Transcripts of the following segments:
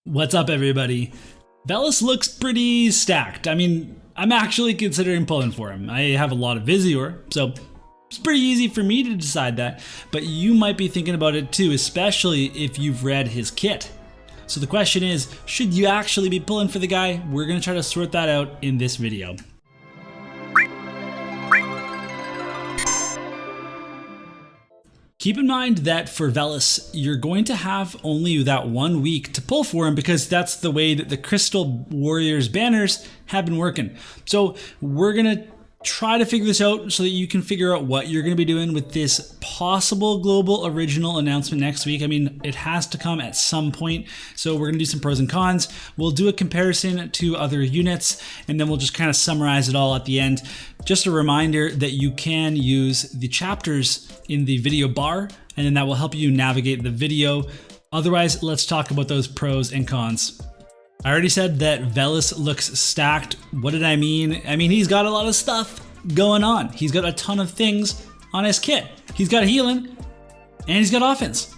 What's up, everybody? Velis looks pretty stacked. I mean, I'm actually considering pulling for him. I have a lot of Visior, so it's pretty easy for me to decide that, but you might be thinking about it too, especially if you've read his kit. So the question is, should you actually be pulling for the guy? We're gonna try to sort that out in this video. Keep in mind that for Velis, you're going to have only that 1 week to pull for him because that's the way that the Crystal Warriors banners have been working. So we're gonna try to figure this out so that you can figure out what you're gonna be doing with this possible global original announcement next week. I mean, it has to come at some point. So we're gonna do some pros and cons. We'll do a comparison to other units, and then we'll just kind of summarize it all at the end. Just a reminder that you can use the chapters in the video bar, and then that will help you navigate the video. Otherwise, let's talk about those pros and cons. I already said that Velis looks stacked. What did I mean? I mean, he's got a lot of stuff going on. He's got a ton of things on his kit. He's got healing, and he's got offense.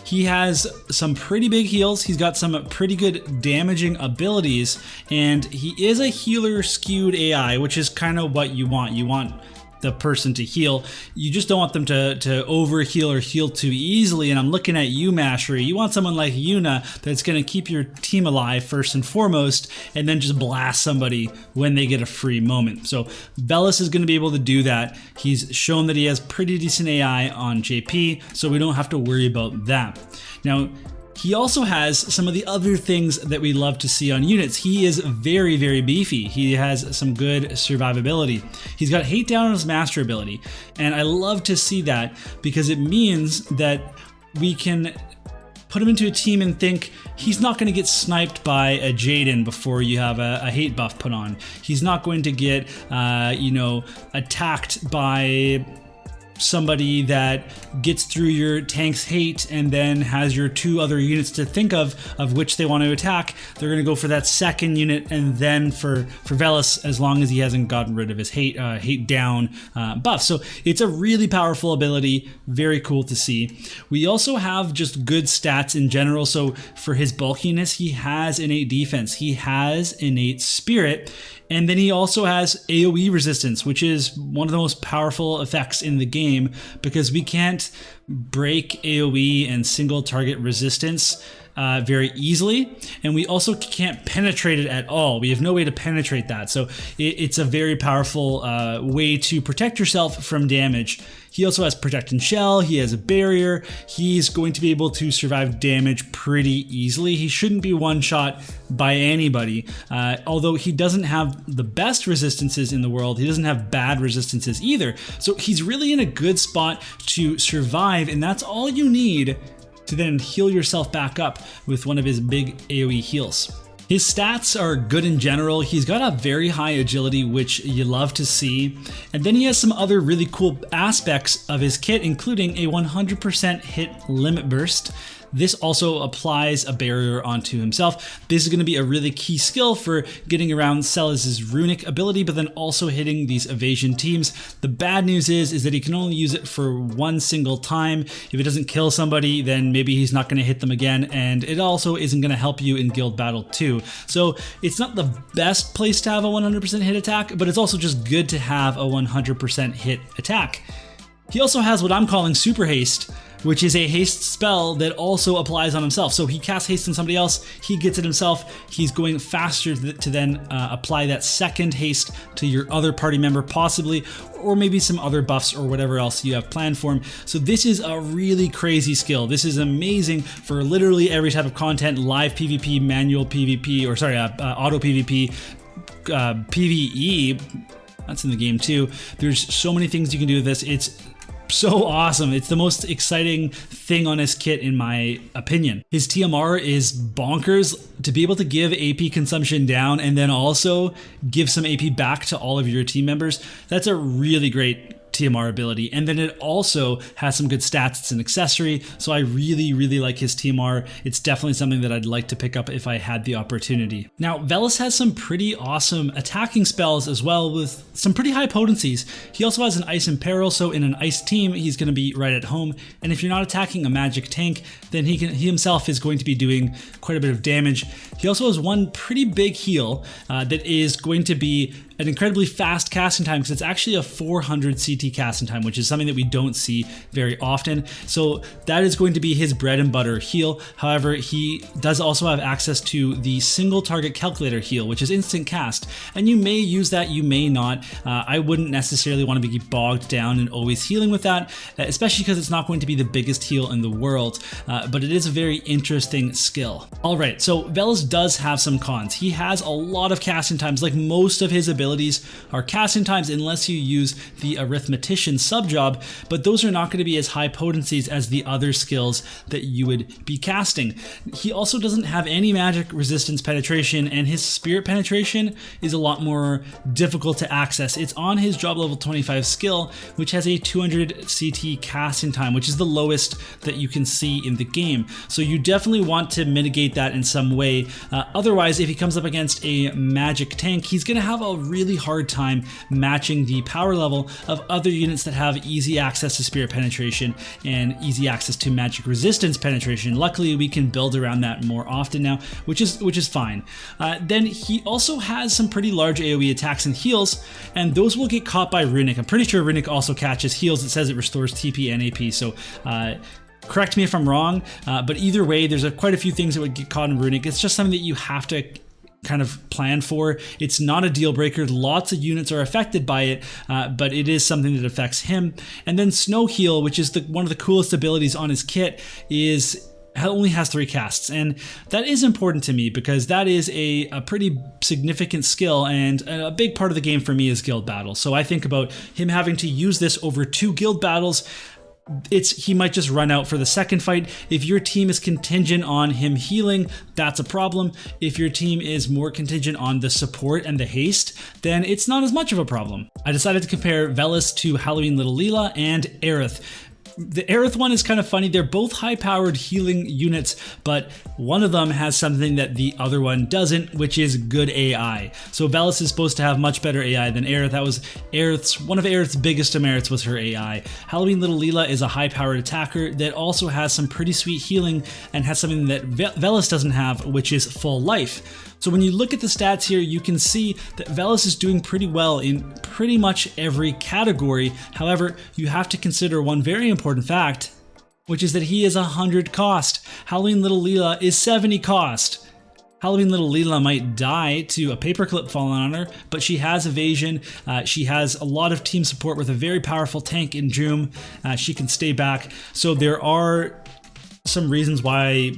He has some pretty big heals. He's got some pretty good damaging abilities, and he is a healer skewed AI, which is kind of what you want. You want the person to heal. You just don't want them to over heal or heal too easily. And I'm looking at you, Mashery. You want someone like Yuna that's going to keep your team alive first and foremost, and then just blast somebody when they get a free moment. So Velis is going to be able to do that. He's shown that he has pretty decent AI on JP, so we don't have to worry about that. Now, he also has some of the other things that we love to see on units. He is very, very beefy. He has some good survivability. He's got hate down on his master ability, and I love to see that because it means that we can put him into a team and think he's not going to get sniped by a Jaden before you have a hate buff put on. He's not going to get, attacked by somebody that gets through your tank's hate and then has your two other units to think of which they want to attack. They're going to go for that second unit and then for Velis, as long as he hasn't gotten rid of his hate down buff. So it's a really powerful ability, very cool to see. We also have just good stats in general. So for his bulkiness, he has innate defense, he has innate spirit, and then he also has AoE resistance, which is one of the most powerful effects in the game because we can't break AoE and single target resistance very easily, and we also can't penetrate it at all. We have no way to penetrate that, so it's a very powerful way to protect yourself from damage. He also has Protect and Shell, he has a barrier, he's going to be able to survive damage pretty easily. He shouldn't be one-shot by anybody, although he doesn't have the best resistances in the world, he doesn't have bad resistances either. So he's really in a good spot to survive, and that's all you need to then heal yourself back up with one of his big AoE heals. His stats are good in general. He's got a very high agility, which you love to see. And then he has some other really cool aspects of his kit, including a 100% hit limit burst. This also applies a barrier onto himself. This is going to be a really key skill for getting around Celes' runic ability, but then also hitting these evasion teams. The bad news is that he can only use it for one single time. If it doesn't kill somebody, then maybe he's not going to hit them again, and it also isn't going to help you in guild battle too. So it's not the best place to have a 100% hit attack, but it's also just good to have a 100% hit attack. He also has what I'm calling Super Haste, which is a haste spell that also applies on himself. So he casts haste on somebody else, he gets it himself, he's going faster to then apply that second haste to your other party member possibly, or maybe some other buffs or whatever else you have planned for him. So this is a really crazy skill. This is amazing for literally every type of content, live PvP, manual PvP, or sorry, auto PvP, PvE, that's in the game too. There's so many things you can do with this. It's so awesome. It's the most exciting thing on his kit in my opinion. His TMR is bonkers. To be able to give AP consumption down and then also give some AP back to all of your team members, that's a really great TMR ability. And then it also has some good stats. It's an accessory. So I really, really like his TMR. It's definitely something that I'd like to pick up if I had the opportunity. Now, Velis has some pretty awesome attacking spells as well with some pretty high potencies. He also has an Ice Imperil, so in an ice team, he's going to be right at home. And if you're not attacking a magic tank, then he himself is going to be doing quite a bit of damage. He also has one pretty big heal that is going to be an incredibly fast casting time, because it's actually a 400 CT casting time, which is something that we don't see very often. So that is going to be his bread and butter heal. However, he does also have access to the single target calculator heal, which is instant cast. And you may use that, you may not. I wouldn't necessarily want to be bogged down and always healing with that, especially because it's not going to be the biggest heal in the world. But it is a very interesting skill. All right, so Velis does have some cons. He has a lot of casting times. Like, most of his abilities are casting times unless you use the arithmetician subjob, but those are not going to be as high potencies as the other skills that you would be casting. He also doesn't have any magic resistance penetration, and his spirit penetration is a lot more difficult to access. It's on his job level 25 skill, which has a 200 CT casting time, which is the lowest that you can see in the game. So you definitely want to mitigate that in some way. Otherwise, if he comes up against a magic tank, he's going to have a really hard time matching the power level of other units that have easy access to spirit penetration and easy access to magic resistance penetration. Luckily, we can build around that more often now, which is fine. Then he also has some pretty large AoE attacks and heals, and those will get caught by Runic. I'm pretty sure Runic also catches heals. It says it restores TP and AP, so correct me if I'm wrong, but either way, there's quite a few things that would get caught in Runic. It's just something that you have to kind of plan for. It's not a deal breaker. Lots of units are affected by it, but it is something that affects him. And then Snow Heal, which is one of the coolest abilities on his kit, only has 3 casts, and that is important to me because that is a pretty significant skill, and a big part of the game for me is guild battles. So I think about him having to use this over 2 guild battles. He might just run out for the second fight. If your team is contingent on him healing, that's a problem. If your team is more contingent on the support and the haste, then it's not as much of a problem. I decided to compare Velis to Halloween Little Leela and Aerith. The Aerith one is kind of funny. They're both high-powered healing units, but one of them has something that the other one doesn't, which is good AI. So Velis is supposed to have much better AI than Aerith. That was one of Aerith's biggest demerits was her AI. Halloween Little Leela is a high-powered attacker that also has some pretty sweet healing and has something that Velis doesn't have, which is full life. So when you look at the stats here, you can see that Velis is doing pretty well in pretty much every category. However, you have to consider one very important fact, which is that he is 100 cost. Halloween Little Leela is 70 cost. Halloween Little Leela might die to a paperclip falling on her, but she has evasion. She has a lot of team support with a very powerful tank in Joom. She can stay back. So there are some reasons why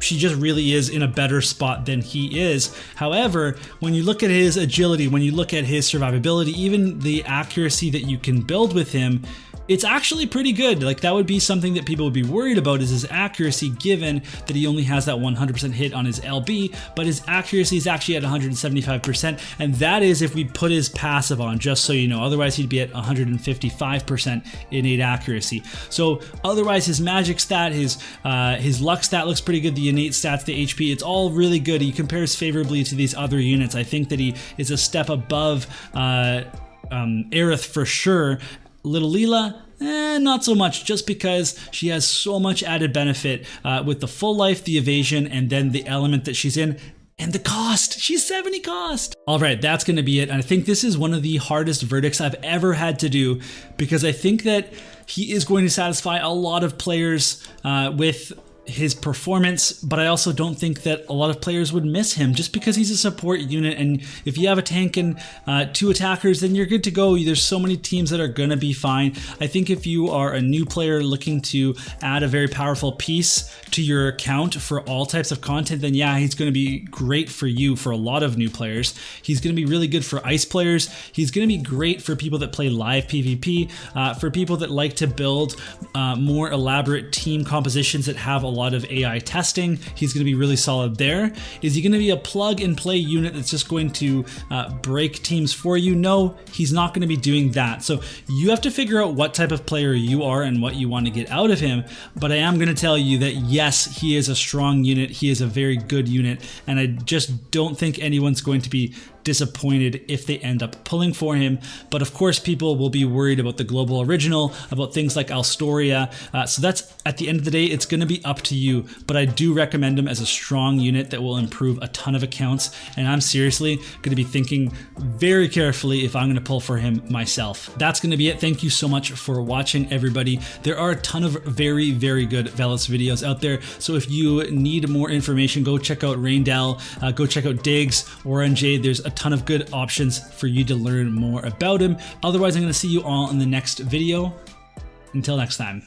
she just really is in a better spot than he is. However, when you look at his agility, when you look at his survivability, even the accuracy that you can build with him, it's actually pretty good. Like, that would be something that people would be worried about, is his accuracy, given that he only has that 100% hit on his LB, but his accuracy is actually at 175%, and that is if we put his passive on, just so you know. Otherwise, he'd be at 155% innate accuracy. So otherwise, his magic stat, his luck stat looks pretty good. The innate stats, the HP, it's all really good. He compares favorably to these other units. I think that he is a step above Aerith for sure. Little Leela, not so much, just because she has so much added benefit with the full life, the evasion, and then the element that she's in. And the cost, she's 70 cost. All right, that's gonna be it. And I think this is one of the hardest verdicts I've ever had to do, because I think that he is going to satisfy a lot of players with his performance, but I also don't think that a lot of players would miss him just because he's a support unit. And if you have a tank and 2 attackers, then you're good to go. There's so many teams that are gonna be fine. I think if you are a new player looking to add a very powerful piece to your account for all types of content, then yeah, he's gonna be great for you for a lot of new players. He's gonna be really good for ice players. He's gonna be great for people that play live PvP, for people that like to build more elaborate team compositions that have a lot of AI testing. He's going to be really solid there. Is he going to be a plug and play unit that's just going to break teams for you? No, he's not going to be doing that. So you have to figure out what type of player you are and what you want to get out of him. But I am going to tell you that yes, he is a strong unit. He is a very good unit. And I just don't think anyone's going to be disappointed if they end up pulling for him. But of course, people will be worried about the global original, about things like Alstoria. So that's, at the end of the day, it's going to be up to you. But I do recommend him as a strong unit that will improve a ton of accounts. And I'm seriously going to be thinking very carefully if I'm going to pull for him myself. That's going to be it. Thank you so much for watching, everybody. There are a ton of very, very good Velis videos out there. So if you need more information, go check out Raindell, go check out Diggs, Orange. There's a ton of good options for you to learn more about him. Otherwise, I'm going to see you all in the next video. Until next time.